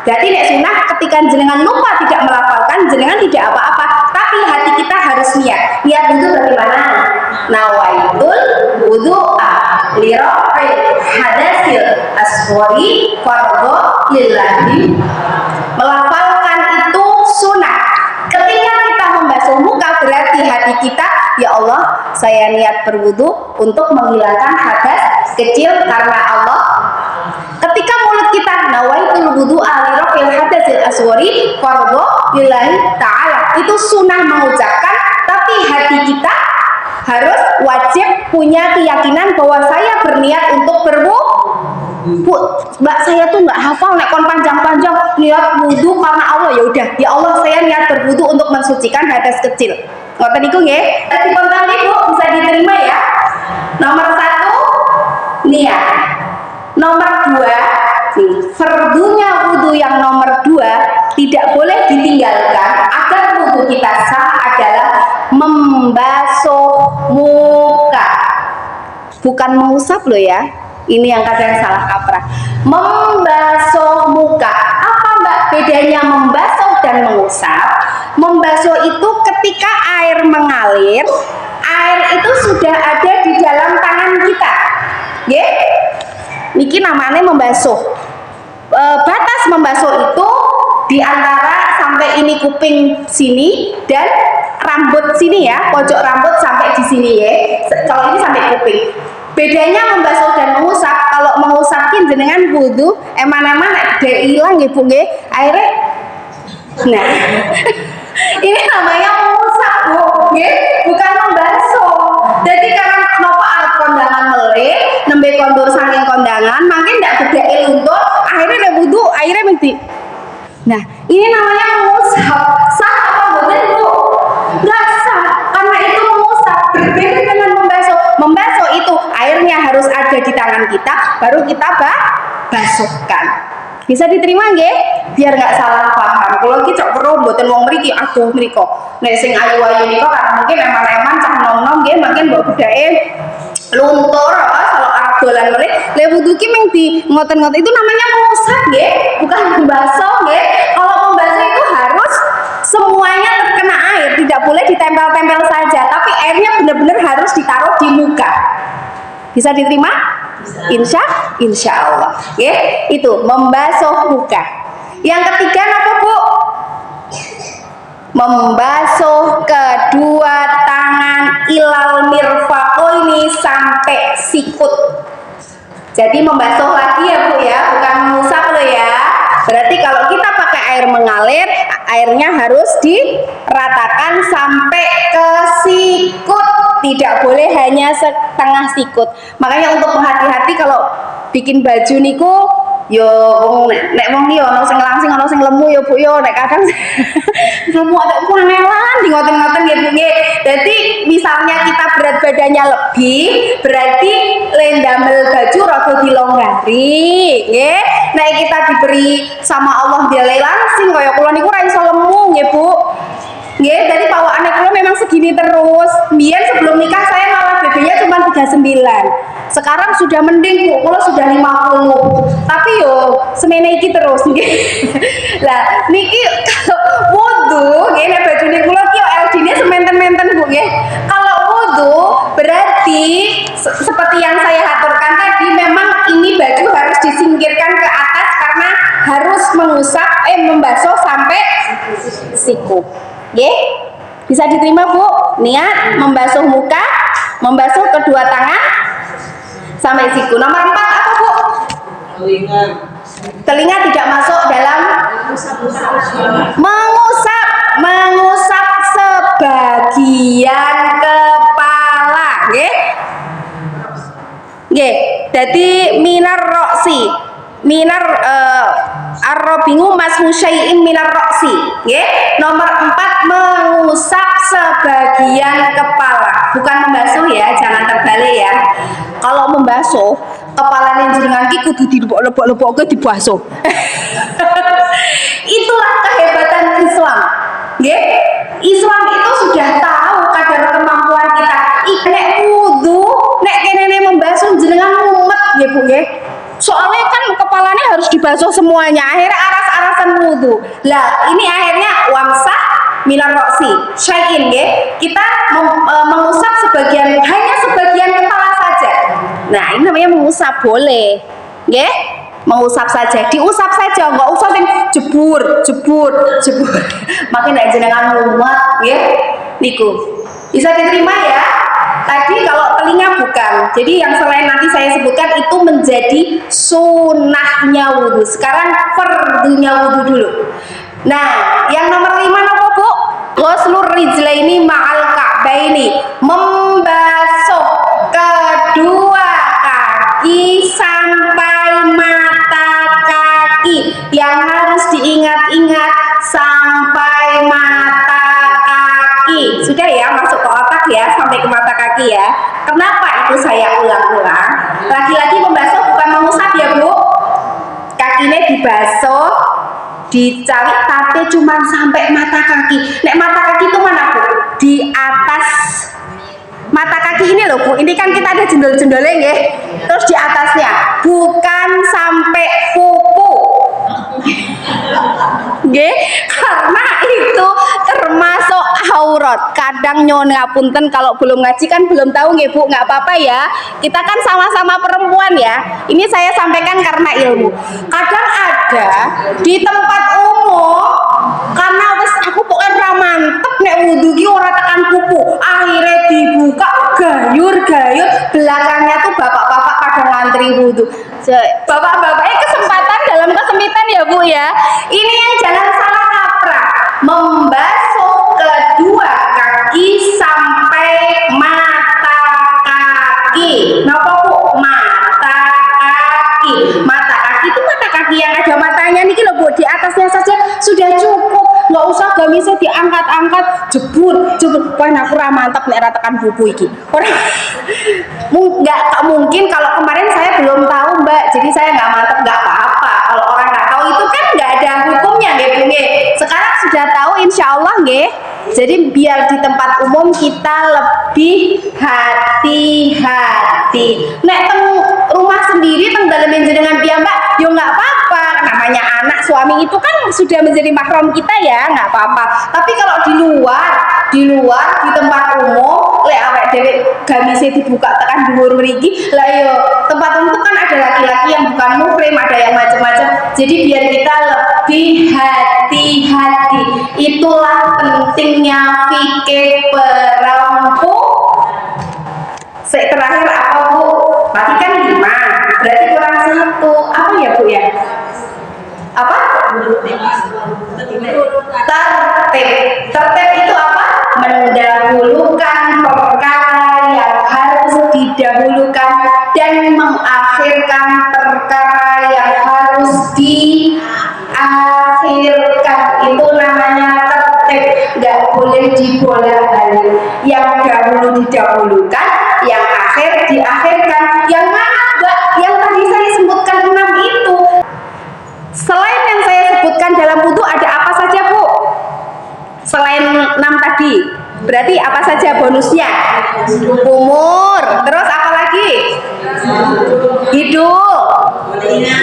Jadi nek sunah ketika jenengan lupa tidak melafalkan, jenengan tidak apa-apa, tapi hati kita harus niat. Niat itu bagaimana? Nawaitul wudu'a li raf'il hadasil asghari fardhu lillahi. Melafalkan itu sunah. Ketika kita membasuh muka berarti hati kita, ya Allah, saya niat berwudu untuk menghilangkan hadas kecil karena Allah. Ketika mulut kita nawaitul wudu'a li raf'il hadasil asghari fardhu lillahi ta'ala, itu sunah mengucapkan, tapi hati kita harus wajib punya keyakinan bahwa saya berniat untuk Bu, Mbak, saya tuh nggak hafal nek kon panjang-panjang niat wudu karena Allah. Ya udah, ya Allah, saya niat berwudu untuk mensucikan hadas kecil. Ngoten niku nggih. Dadi konten Bu bisa diterima ya. Nomor 1 niat. Nomor 2, fardunya wudu yang nomor 2 tidak boleh ditinggalkan agar wudu kita sah adalah membasuh muka. Bukan mengusap loh ya. Ini yang kadang salah kaprah. Membasuh muka. Apa Mbak bedanya membasuh dan mengusap? Membasuh itu ketika air mengalir, air itu sudah ada di dalam tangan kita. Nggih? Niki namanya membasuh. Batas membasuh itu di antara sampai ini kuping sini dan rambut sini ya, pojok rambut sampai di sini ya. Kalau ini sampai kuping. Bedanya membasuh dan mengusap, kalau mengusapin jenengan wudu, eman-eman dia hilang ya Bu nggih, airnya. Nah, ini namanya mengusap Bu, nggih, bukan membasuh. Jadi karena nopo arep kondangan melih, nembe kondur saking kondangan, makin ndak bedake luntur, akhirnya nek wudu, airnya mesti. Nah, ini namanya mengusap. Sah apa mboten Bu? Nggak sah, karena itu mengusap. Berbeda dengan membasuh. Membasuh itu airnya harus ada di tangan kita, baru kita basuhkan. Bisa diterima nggih? Biar nggak salah paham. Kalau iki cok perlu mboten wong mriki aduh mriko. Nek sing ayu-ayu nika karena mungkin eman-eman cah nom-nom nggih mungkin mbok bedake luntur kalau arep dolan melih. Le wudu ki mung di ngoten-ngoten itu namanya mengusap nggih, bukan membasuh nggih. Kalau membasuh itu harus semuanya terkena air, tidak boleh ditempel-tempel saja, tapi airnya benar-benar harus ditaruh di muka. Bisa diterima? Insya Allah. Ya, itu membasuh muka. Yang ketiga apa Bu? Membasuh kedua tangan ilal mirfaqoini sampai sikut. Jadi membasuh lagi ya Bu ya, bukan mengusap loh ya. Berarti kalau kita pakai air mengalir, airnya harus diratakan sampai ke sikut, tidak boleh hanya setengah sikut. Makanya untuk hati-hati kalau bikin baju niku, yo nek wong iki ono sing langsing ono sing lemu yo Bu yo, nek kadang lemu ada kuanelan di ngoten-ngoten ya Bu nggih. Jadi misalnya kita berat badannya lebih, berarti lendamel baju rada dilonggari nggih. Nek kita diberi sama Allah dia langsing kaya kula niku ora iso lemu nggih Bu. Nggih, jadi bawaane kula memang segini terus. Biyen sebelum nikah saya malah BB-nya cuma 39. Sekarang sudah mending Bu, kula sudah 50. Tapi yo semene iki terus nggih. Lah niki kalau wudu nggih nek bajune kula ki LD-ne sementen-menten Bu nggih. Kalau wudu berarti seperti yang saya aturkan tadi, memang ini baju harus disingkirkan ke atas karena harus membasuh sampai siku. Nggih? Bisa diterima Bu? Niat membasuh muka, membasuh kedua tangan sampai siku. Nomor 4 apa Bu? Telinga tidak masuk dalam mengusap sebagian kepala, nggih. Nggih, jadi minar roksi, minar arrobingu masmu syai'in minar roksi, nggih. Nomor 4 mengusap sebagian kepala, bukan membasuh ya, jangan terbalik ya. Kalau membasuh kepalanya jenengan ki kudu dilebok-lebok dibasuh. Itulah kehebatan Islam, nggih. Islam itu sudah tahu kadar kemampuan kita. Nek wudu, nek kene membasuh jenengan mumet nggih Bu nggih. Soalnya kan kepalanya harus dibasuh semuanya. Akhirnya aras-arasan menjalankan wudhu. Lah ini akhirnya wamsah minar roksi syai'in nggih. Kita mengusap sebagian, hanya sebagian kepala saja. Nah, ini namanya mengusap, boleh. Nggih? Mengusap saja, diusap saja, enggak usah sing jebur. Makin nek jenengan mumet nggih. Niku. Bisa diterima ya? Tadi kalau telinga bukan. Jadi yang selain nanti saya sebutkan itu menjadi sunnahnya wudhu. Sekarang fardunya wudhu dulu. Nah, yang nomor 5 apa Bu? Ghuslur rijlaini ma'al ka'baini. Membasuh kedua kaki sampai mata kaki. Yang harus diingat-ingat sampai mata kaki. Sudah ya, masuk ke otak ya, sampai ke mata kaki ya. Kenapa itu saya ulang-ulang? Lagi-lagi membasuh bukan mengusap ya Bu. Kakinya dibasuh, dicari, tapi cuma sampai mata kaki. Nek mata kaki itu mana Bu? Di atas mata kaki ini loh Bu. Ini kan kita ada jendol-jendolnya nggih. Terus di atasnya, bukan sampai kuku. Nggih, karena itu termasuk aurat. Kadang nyon ngapunten kalau belum ngaji kan belum tahu nggih Bu, nggak apa-apa ya. Kita kan sama-sama perempuan ya. Ini saya sampaikan karena ilmu. Kadang ada di tempat umum karena wis aku pokoknya ra mantep nek wudu ki ora tekan kuku. Akhirnya dibuka gayur-gayur, belakangnya tuh bapak-bapak pada ngantri wudu. Bapak-bapaknya kesempatan dalam kesempitan ya Bu ya. Ini yang jangan salah kaprah. Membasuh kedua kaki sampai mata kaki. Napa Bu? Mata kaki. Mata kaki itu mata kaki yang ada matanya niki lho Bu, di atasnya saja sudah cukup. Nggak usah gamisnya diangkat-angkat, jebur. Wah, aku ra mantap nek ra tekan bubu iki. Ora. Nggak mungkin kalau kemarin saya belum tahu Mbak, jadi saya nggak mantap, nggak apa-apa. Kalau orang nggak tahu itu kan nggak ada hukumnya nggih Bu nggih. Sekarang sudah tahu insya Allah nggih. Jadi biar di tempat umum kita lebih hati-hati. Nek teng rumah sendiri teng dalemen jenengan piyambak, yo nggak apa-apa. Namanya anak suami itu kan sudah menjadi mahram kita ya, nggak apa-apa. Tapi kalau di tempat umum, lek awake dhewe gamise dibuka tekan dhuwur mriki, lah yo tempat umum kan ada laki-laki yang bukan muhrim, ada yang macam-macam. Jadi biar kita lebih hati-hati. Itulah pentingnya fikih perempuan. Terakhir apa Bu? Tadi kan 5, berarti kurang 1. Apa ya Bu ya? Apa? Tertib itu apa? Mendahulukan perkara yang harus didahulukan dan mengakhirkan perkara yang harus diakhirkan. Itu namanya tertib. Nggak boleh dibolak-balik. Yang dahulu didahulukan, yang akhir diakhirkan. Yang mana Mbak? Yang tadi saya sebutkan 6 itu. Selain yang saya sebutkan dalam wudu ada apa saja Bu? Selain 6 tadi, berarti apa saja bonusnya? Umur, terus apa lagi? Hidung,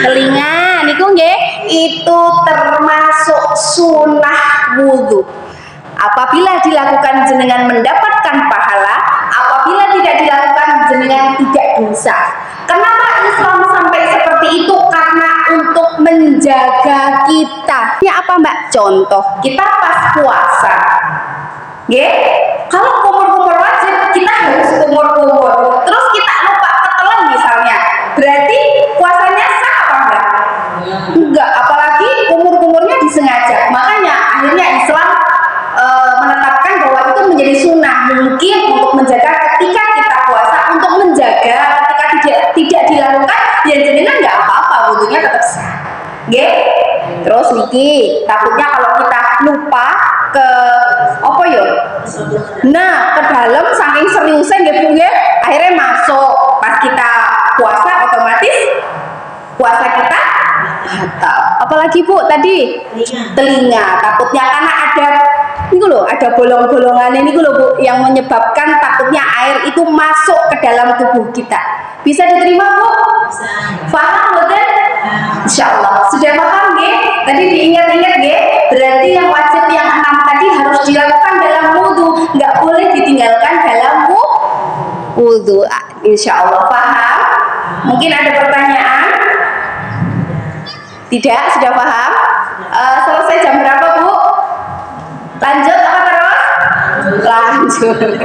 telinga, niku nggih, itu termasuk sunnah wudu. Apabila dilakukan jenengan mendapatkan pahala, apabila tidak dilakukan jenengan tidak dosa. Kenapa Islam sampai seperti itu? Karena untuk menjaga kita. Ya apa Mbak? Contoh, kita pas puasa. Kalau kumur-kumur wajib, kita harus kumur-kumur. Terus kita lupa ketelan misalnya. Berarti puasanya sah apa enggak? Enggak, apalagi kumur-kumurnya disengaja. Makanya akhirnya Islam menetapkan bahwa itu menjadi sunnah. Mungkin untuk menjaga ketika kita puasa, untuk menjaga ketika tidak dilakukan, ya jenengan nggak apa-apa, wudunya tetap sah. Terus niki takutnya kalau kita lupa ke apa yo? Nah, ke dalam saking seriusnya nggih Bu nggih, akhirnya masuk pas kita puasa otomatis puasa kita batal. Apalagi Bu tadi telinga, takutnya karena ada ini loh, ada bolong-bolongan ini loh Bu yang menyebabkan takutnya air itu masuk ke dalam tubuh kita. Bisa diterima Bu? Paham betul? Insya Allah sudah paham nggih? Tadi diingat-ingat wudu'a. Insya Allah paham? Mungkin ada pertanyaan? Tidak? Sudah paham? Selesai jam berapa Bu? Lanjut apa terus? Lanjut.